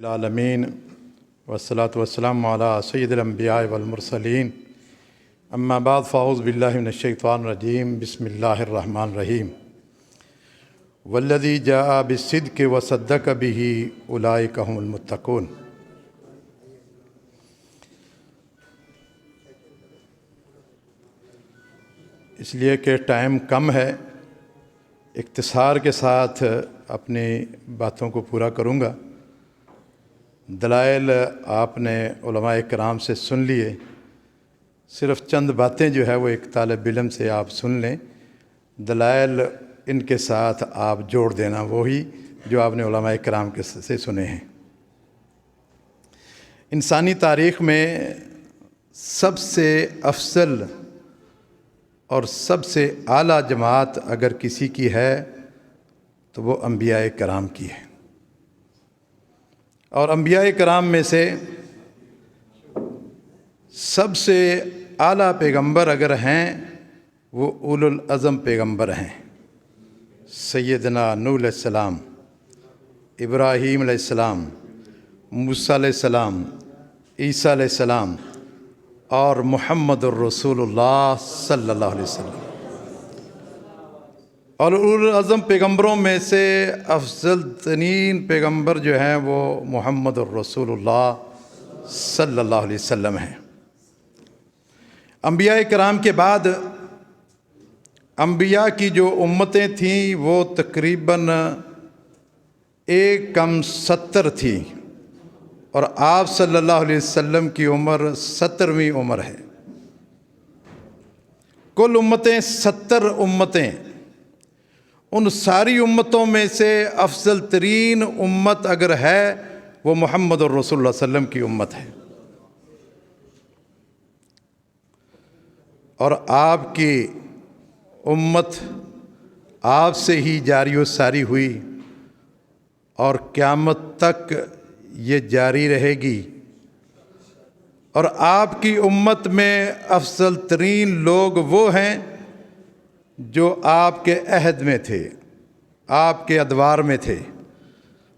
العالمین والصلاة والسلام علی سید الانبیاء والمرسلین اما بعد فاعوذ باللہ من الشیطان الرجیم بسم اللہ الرحمن الرحیم والذی جاء بالصدق وصدق بہ اولئک هم المتقون۔ اس لیے کہ ٹائم کم ہے، اختصار کے ساتھ اپنی باتوں کو پورا کروں گا۔ دلائل آپ نے علماء کرام سے سن لیے، صرف چند باتیں جو ہے وہ ایک طالب علم سے آپ سن لیں، دلائل ان کے ساتھ آپ جوڑ دینا وہی جو آپ نے علماء کرام کے سے سنے ہیں۔ انسانی تاریخ میں سب سے افضل اور سب سے اعلیٰ جماعت اگر کسی کی ہے تو وہ انبیاء کرام کی ہے، اور انبیاء کرام میں سے سب سے اعلیٰ پیغمبر اگر ہیں وہ اولو العزم پیغمبر ہیں۔ سیدنا نوح علیہ السلام، ابراہیم علیہ السلام، موسیٰ علیہ السلام، عیسیٰ علیہ السلام اور محمد الرسول اللہ صلی اللہ علیہ وسلم۔ اور اولو العزم پیغمبروں میں سے افضل ترین پیغمبر جو ہیں وہ محمد الرسول اللہ صلی اللہ علیہ وسلم ہیں۔ انبیاء کرام کے بعد انبیاء کی جو امتیں تھیں وہ تقریباً 170 تھیں، اور آپ صلی اللہ علیہ وسلم کی عمر 70ویں عمر ہے۔ کل امتیں 70 امتیں، ان ساری امتوں میں سے افضل ترین امت اگر ہے وہ محمد الرسول اللہ صلی اللہ علیہ وسلم کی امت ہے، اور آپ کی امت آپ سے ہی جاری و ساری ہوئی اور قیامت تک یہ جاری رہے گی۔ اور آپ کی امت میں افضل ترین لوگ وہ ہیں جو آپ کے عہد میں تھے، آپ کے ادوار میں تھے۔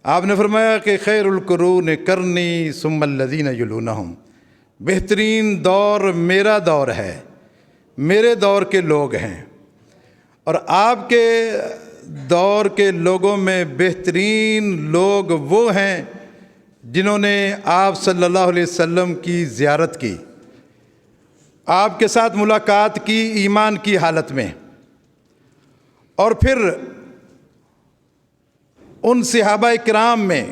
آپ نے فرمایا کہ خیر القرون قرنی ثم الذین یلونہم، بہترین دور میرا دور ہے، میرے دور کے لوگ ہیں۔ اور آپ کے دور کے لوگوں میں بہترین لوگ وہ ہیں جنہوں نے آپ صلی اللہ علیہ وسلم کی زیارت کی، آپ کے ساتھ ملاقات کی ایمان کی حالت میں، اور پھر ان صحابہ کرام میں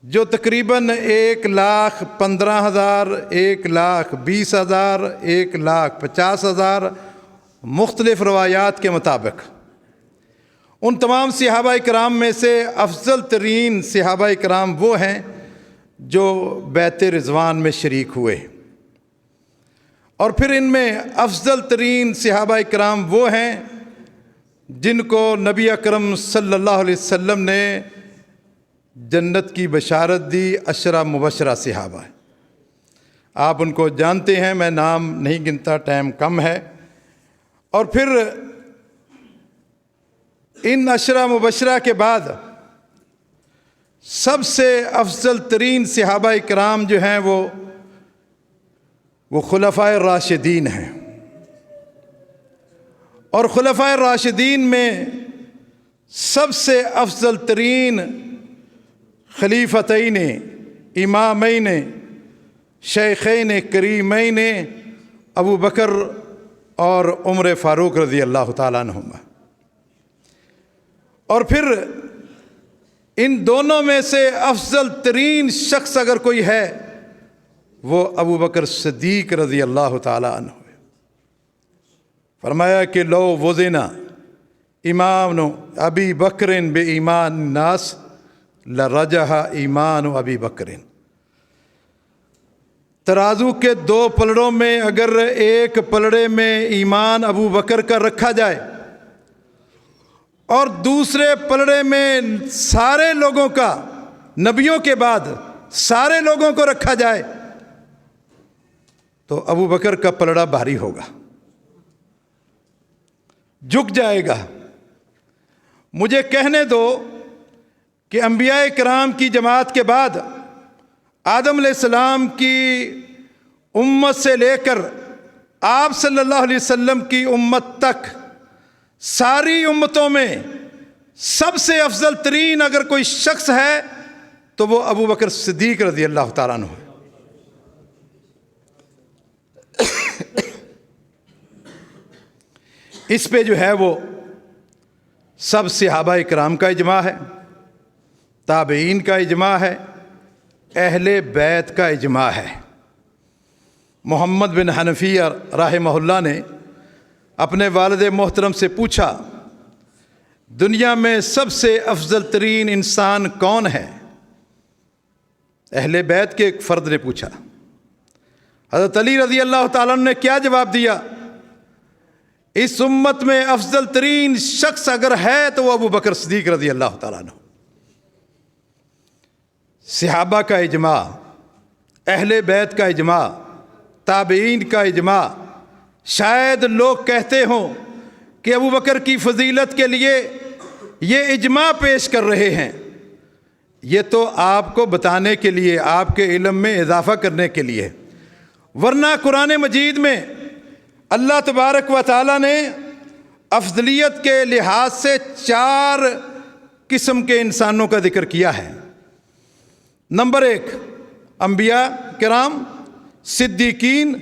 جو تقریباً 1,15,000، 1,20,000، 1,50,000 مختلف روایات کے مطابق، ان تمام صحابہ کرام میں سے افضل ترین صحابہ کرام وہ ہیں جو بیعت رضوان میں شریک ہوئے، اور پھر ان میں افضل ترین صحابہ کرام وہ ہیں جن کو نبی اکرم صلی اللہ علیہ وسلم نے جنت کی بشارت دی، 10 مبشرہ صحابہ۔ آپ ان کو جانتے ہیں، میں نام نہیں گنتا، ٹائم کم ہے۔ اور پھر ان 10 مبشرہ کے بعد سب سے افضل ترین صحابہ کرام جو ہیں وہ خلفائے راشدین ہیں، اور خلفائے راشدین میں سب سے افضل ترین خلیفتین، امامین، شیخین کریمین ابو بکر اور عمر فاروق رضی اللہ تعالیٰ عنہما۔ اور پھر ان دونوں میں سے افضل ترین شخص اگر کوئی ہے وہ ابو بکر صدیق رضی اللہ تعالیٰ عنہ ہے۔ فرمایا کہ لو وزن ایمان ابی بکر بے ایمان الناس لرجح ایمان ابی بکر۔ ترازو کے 2 پلڑوں میں اگر ایک پلڑے میں ایمان ابو بکر کا رکھا جائے اور دوسرے پلڑے میں سارے لوگوں کا، نبیوں کے بعد سارے لوگوں کو رکھا جائے تو ابو بکر کا پلڑا بھاری ہوگا، جھک جائے گا۔ مجھے کہنے دو کہ انبیاء کرام کی جماعت کے بعد آدم علیہ السلام کی امت سے لے کر آپ صلی اللہ علیہ وسلم کی امت تک ساری امتوں میں سب سے افضل ترین اگر کوئی شخص ہے تو وہ ابو بکر صدیق رضی اللہ تعالیٰ عنہ ہے۔ اس پہ جو ہے وہ سب صحابہ کرام کا اجماع ہے، تابعین کا اجماع ہے، اہل بیت کا اجماع ہے۔ محمد بن حنفیہ رحمہ اللہ نے اپنے والد محترم سے پوچھا، دنیا میں سب سے افضل ترین انسان کون ہے؟ اہل بیت کے ایک فرد نے پوچھا۔ حضرت علی رضی اللہ تعالیٰ عنہ نے کیا جواب دیا؟ اس امت میں افضل ترین شخص اگر ہے تو وہ ابو بکر صدیق رضی اللہ تعالیٰ عنہ۔ صحابہ کا اجماع، اہل بیت کا اجماع، تابعین کا اجماع۔ شاید لوگ کہتے ہوں کہ ابو بکر کی فضیلت کے لیے یہ اجماع پیش کر رہے ہیں، یہ تو آپ کو بتانے کے لیے، آپ کے علم میں اضافہ کرنے کے لیے، ورنہ قرآن مجید میں اللہ تبارک و تعالیٰ نے افضلیت کے لحاظ سے 4 قسم کے انسانوں کا ذکر کیا ہے۔ نمبر 1، انبیاء کرام، صدیقین،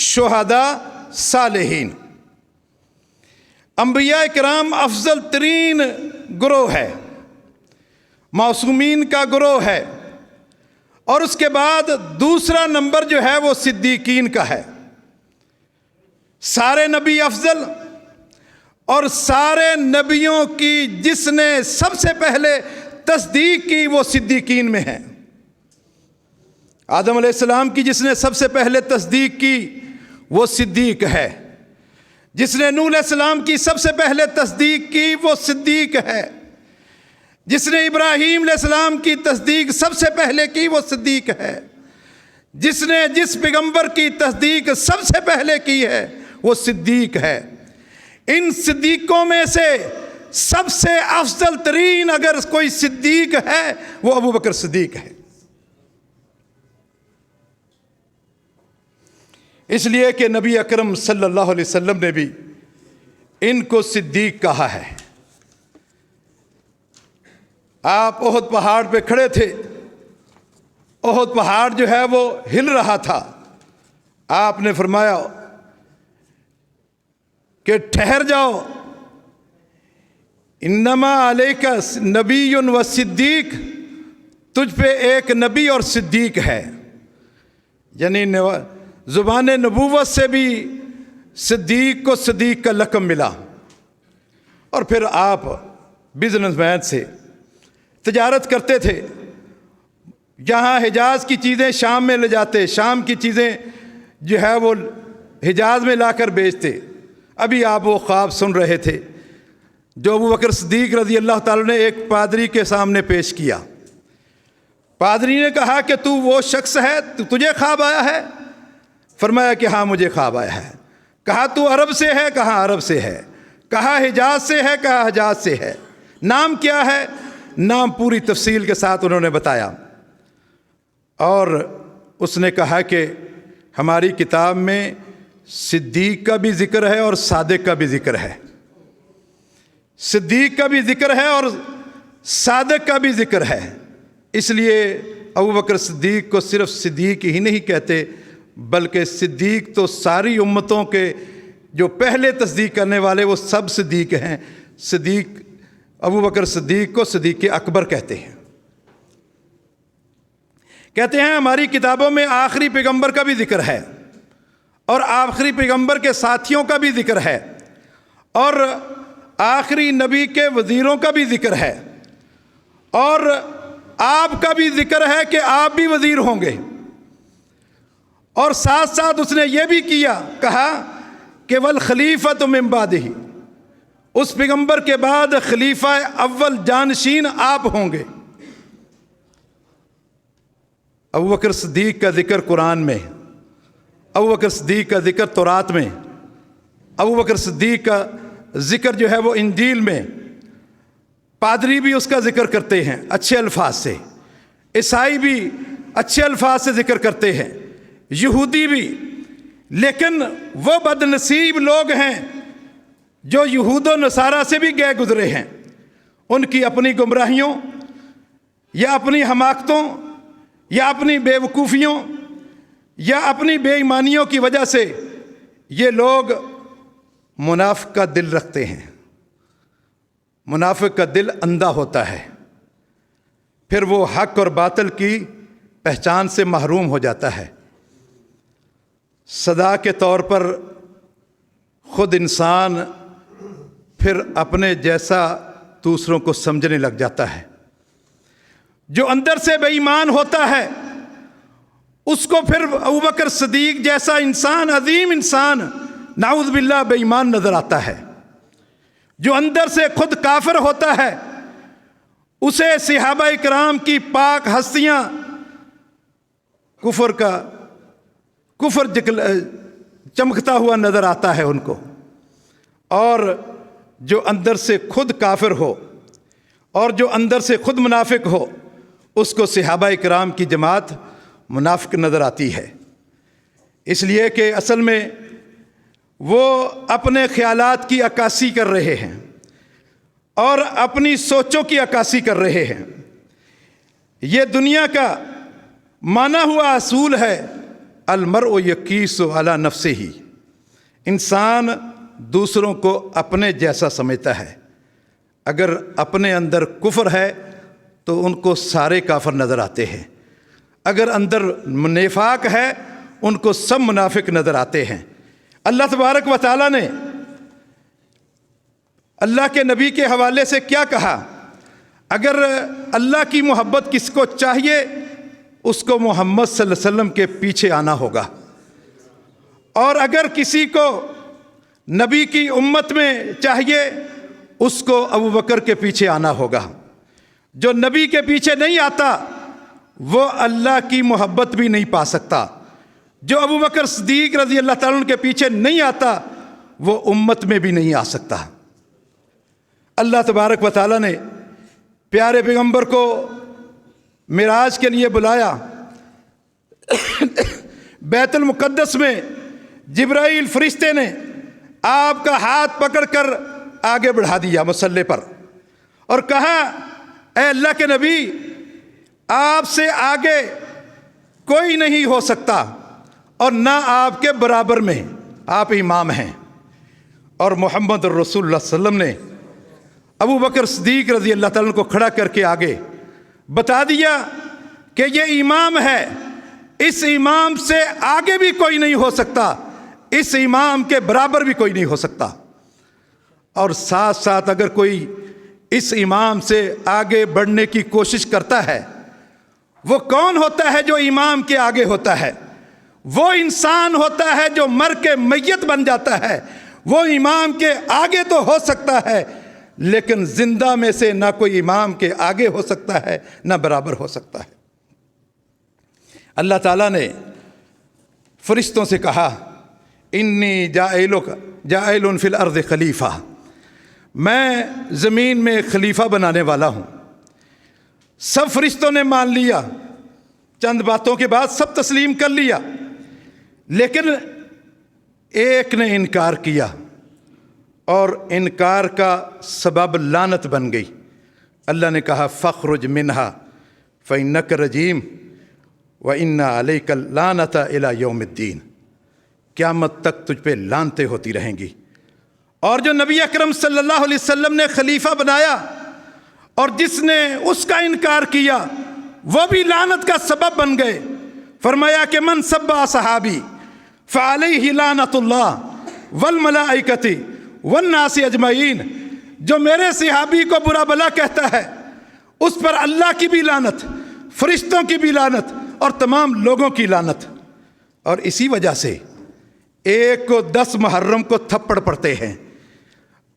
شہداء، صالحین۔ انبیاء کرام افضل ترین گروہ ہے، معصومین کا گروہ ہے، اور اس کے بعد دوسرا نمبر جو ہے وہ صدیقین کا ہے۔ سارے نبی افضل، اور سارے نبیوں کی جس نے سب سے پہلے تصدیق کی وہ صدیقین میں ہے۔ آدم علیہ السلام کی جس نے سب سے پہلے تصدیق کی وہ صدیق ہے، جس نے نوح علیہ السلام کی سب سے پہلے تصدیق کی وہ صدیق ہے، جس نے ابراہیم علیہ السلام کی تصدیق سب سے پہلے کی وہ صدیق ہے، جس نے جس پیغمبر کی تصدیق سب سے پہلے کی ہے وہ صدیق ہے۔ ان صدیقوں میں سے سب سے افضل ترین اگر کوئی صدیق ہے وہ ابو بکر صدیق ہے۔ اس لیے کہ نبی اکرم صلی اللہ علیہ وسلم نے بھی ان کو صدیق کہا ہے۔ آپ احد پہاڑ پہ کھڑے تھے، احد پہاڑ جو ہے وہ ہل رہا تھا، آپ نے فرمایا کہ ٹھہر جاؤ، انما علیک نبی و صدیق، تجھ پہ ایک نبی اور صدیق ہے۔ یعنی زبان نبوت سے بھی صدیق کو صدیق کا لقب ملا۔ اور پھر آپ بزنس مین سے تجارت کرتے تھے، جہاں حجاز کی چیزیں شام میں لے جاتے، شام کی چیزیں جو ہے وہ حجاز میں لا کر بیچتے۔ ابھی آپ وہ خواب سن رہے تھے جو ابو بکر صدیق رضی اللہ تعالیٰ نے ایک پادری کے سامنے پیش کیا۔ پادری نے کہا کہ تو وہ شخص ہے، تجھے خواب آیا ہے؟ فرمایا کہ ہاں مجھے خواب آیا ہے۔ کہا تو عرب سے ہے؟ کہا عرب سے ہے۔ کہا حجاز سے ہے؟ کہا حجاز سے ہے۔ نام کیا ہے؟ نام پوری تفصیل کے ساتھ انہوں نے بتایا، اور اس نے کہا کہ ہماری کتاب میں صدیق کا بھی ذکر ہے اور صادق کا بھی ذکر ہے، صدیق کا بھی ذکر ہے اور صادق کا بھی ذکر ہے۔ اس لیے ابو بکر صدیق کو صرف صدیق ہی نہیں کہتے، بلکہ صدیق تو ساری امتوں کے جو پہلے تصدیق کرنے والے وہ سب صدیق ہیں۔ صدیق ابو بکر صدیق کو صدیق اکبر کہتے ہیں۔ کہتے ہیں ہماری کتابوں میں آخری پیغمبر کا بھی ذکر ہے، اور آخری پیغمبر کے ساتھیوں کا بھی ذکر ہے، اور آخری نبی کے وزیروں کا بھی ذکر ہے، اور آپ کا بھی ذکر ہے کہ آپ بھی وزیر ہوں گے۔ اور ساتھ ساتھ اس نے یہ بھی کہا کہ والخلیفۃ من بعدہ، اس پیغمبر کے بعد خلیفہ اول جانشین آپ ہوں گے۔ ابو بکر صدیق کا ذکر قرآن میں، ابو بکر صدیق کا ذکر تورات میں، ابو بکر صدیق کا ذکر جو ہے وہ انجیل میں، پادری بھی اس کا ذکر کرتے ہیں اچھے الفاظ سے، عیسائی بھی اچھے الفاظ سے ذکر کرتے ہیں، یہودی بھی، لیکن وہ بد نصیب لوگ ہیں جو یہود و نصارہ سے بھی گئے گزرے ہیں، ان کی اپنی گمراہیوں یا اپنی حماقتوں یا اپنی بے وقوفیوں یا اپنی بے ایمانیوں کی وجہ سے یہ لوگ منافق کا دل رکھتے ہیں۔ منافق کا دل اندھا ہوتا ہے، پھر وہ حق اور باطل کی پہچان سے محروم ہو جاتا ہے۔ سزا کے طور پر خود انسان پھر اپنے جیسا دوسروں کو سمجھنے لگ جاتا ہے۔ جو اندر سے بے ایمان ہوتا ہے اس کو پھر ابوبکر صدیق جیسا انسان، عظیم انسان، نعوذ باللہ بے ایمان نظر آتا ہے۔ جو اندر سے خود کافر ہوتا ہے اسے صحابہ کرام کی پاک ہستیاں کفر چمکتا ہوا نظر آتا ہے ان کو، اور جو اندر سے خود کافر ہو اور جو اندر سے خود منافق ہو اس کو صحابہ کرام کی جماعت منافق نظر آتی ہے۔ اس لیے کہ اصل میں وہ اپنے خیالات کی عکاسی کر رہے ہیں اور اپنی سوچوں کی عکاسی کر رہے ہیں۔ یہ دنیا کا مانا ہوا اصول ہے، المرء یقیس علی نفسہ، انسان دوسروں کو اپنے جیسا سمجھتا ہے۔ اگر اپنے اندر کفر ہے تو ان کو سارے کافر نظر آتے ہیں، اگر اندر نفاق ہے ان کو سب منافق نظر آتے ہیں۔ اللہ تبارک و تعالیٰ نے اللہ کے نبی کے حوالے سے کیا کہا؟ اگر اللہ کی محبت کس کو چاہیے اس کو محمد صلی اللہ علیہ وسلم کے پیچھے آنا ہوگا، اور اگر کسی کو نبی کی امت میں چاہیے اس کو ابوبکر کے پیچھے آنا ہوگا۔ جو نبی کے پیچھے نہیں آتا وہ اللہ کی محبت بھی نہیں پا سکتا، جو ابوبکر صدیق رضی اللہ تعالیٰ عنہ کے پیچھے نہیں آتا وہ امت میں بھی نہیں آ سکتا۔ اللہ تبارک و تعالیٰ نے پیارے پیغمبر کو معراج کے لیے بلایا، بیت المقدس میں جبرائیل فرشتے نے آپ کا ہاتھ پکڑ کر آگے بڑھا دیا مصلی پر اور کہا، اے اللہ کے نبی آپ سے آگے کوئی نہیں ہو سکتا اور نہ آپ کے برابر میں، آپ امام ہیں۔ اور محمد رسول اللہ صلی اللہ علیہ وسلم نے ابوبکر صدیق رضی اللہ تعالیٰ عنہ کو کھڑا کر کے آگے بتا دیا کہ یہ امام ہے، اس امام سے آگے بھی کوئی نہیں ہو سکتا، اس امام کے برابر بھی کوئی نہیں ہو سکتا۔ اور ساتھ ساتھ اگر کوئی اس امام سے آگے بڑھنے کی کوشش کرتا ہے، وہ کون ہوتا ہے جو امام کے آگے ہوتا ہے؟ وہ انسان ہوتا ہے جو مر کے میت بن جاتا ہے۔ وہ امام کے آگے تو ہو سکتا ہے لیکن زندہ میں سے نہ کوئی امام کے آگے ہو سکتا ہے نہ برابر ہو سکتا ہے۔ اللہ تعالیٰ نے فرشتوں سے کہا، انی جاعل فی الارض خلیفہ، میں زمین میں خلیفہ بنانے والا ہوں۔ سب فرشتوں نے مان لیا، چند باتوں کے بعد سب تسلیم کر لیا، لیکن ایک نے انکار کیا اور انکار کا سبب لعنت بن گئی۔ اللہ نے کہا، فاخرج منہا فإنک رجیم وإن علیک اللعنۃ الی یوم الدین، قیامت تک تجھ پہ لعنتیں ہوتی رہیں گی۔ اور جو نبی اکرم صلی اللہ علیہ وسلم نے خلیفہ بنایا اور جس نے اس کا انکار کیا وہ بھی لعنت کا سبب بن گئے۔ فرمایا کہ من سب صحابی فعلیہ لعنت اللہ والملائکۃ والناس اجمعین، جو میرے صحابی کو برا بلا کہتا ہے اس پر اللہ کی بھی لعنت، فرشتوں کی بھی لعنت اور تمام لوگوں کی لعنت۔ اور اسی وجہ سے ایک کو 10 محرم کو تھپڑ پڑتے ہیں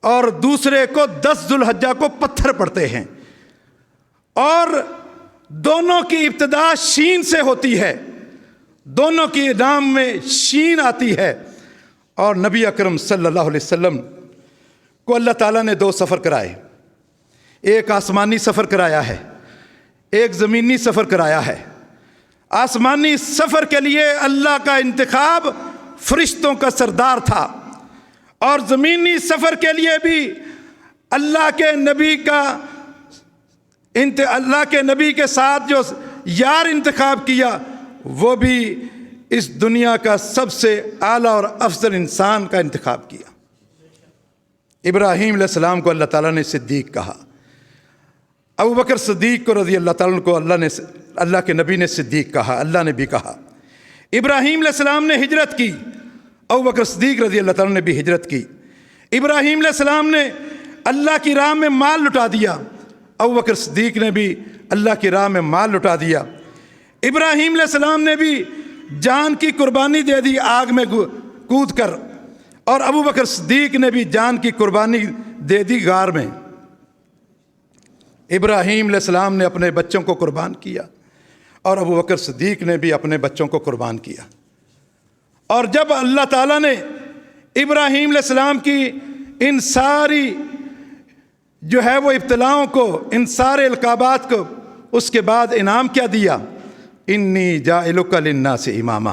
اور دوسرے کو 10 ذوالحجہ کو پتھر پڑتے ہیں، اور دونوں کی ابتدا شین سے ہوتی ہے، دونوں کی نام میں شین آتی ہے۔ اور نبی اکرم صلی اللہ علیہ وسلم کو اللہ تعالیٰ نے 2 سفر کرائے، ایک آسمانی سفر کرایا ہے، ایک زمینی سفر کرایا ہے۔ آسمانی سفر کے لیے اللہ کا انتخاب فرشتوں کا سردار تھا، اور زمینی سفر کے لیے بھی اللہ کے نبی کے ساتھ جو یار انتخاب کیا وہ بھی اس دنیا کا سب سے اعلیٰ اور افضل انسان کا انتخاب کیا۔ ابراہیم علیہ السلام کو اللہ تعالیٰ نے صدیق کہا، ابو بکر صدیق کو رضی اللہ تعالیٰ کو اللہ کے نبی نے صدیق کہا، اللہ نے بھی کہا۔ ابراہیم علیہ السلام نے ہجرت کی، ابو بکر صدیق رضی اللہ تعالیٰ نے بھی ہجرت کی۔ ابراہیم علیہ السلام نے اللہ کی راہ میں مال لٹا دیا، ابو بکر صدیق نے بھی اللہ کی راہ میں مال لٹا دیا۔ ابراہیم علیہ السلام نے بھی جان کی قربانی دے دی آگ میں کود کر، اور ابو بکر صدیق نے بھی جان کی قربانی دے دی غار میں۔ ابراہیم علیہ السلام نے اپنے بچوں کو قربان کیا، اور ابو بکر صدیق نے بھی اپنے بچوں کو قربان کیا۔ اور جب اللہ تعالیٰ نے ابراہیم علیہ السلام کی ان ساری جو ہے وہ ابتلاؤں کو، ان سارے القابات کو، اس کے بعد انعام کیا دیا؟ انی جاعلک للناس اماما،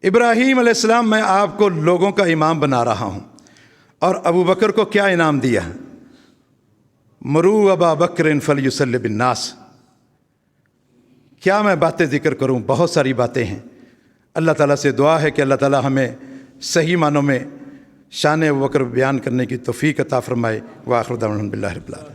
ابراہیم علیہ السلام میں آپ کو لوگوں کا امام بنا رہا ہوں۔ اور ابو بکر کو کیا انعام دیا؟ مرو ابا بکر فلیصلی بالناس۔ کیا میں باتیں ذکر کروں؟ بہت ساری باتیں ہیں۔ اللہ تعالیٰ سے دعا ہے کہ اللہ تعالیٰ ہمیں صحیح معنوں میں شان ابو بکر بیان کرنے کی توفیق عطا فرمائے۔ وآخر دعوانا الحمد للہ رب العالمین۔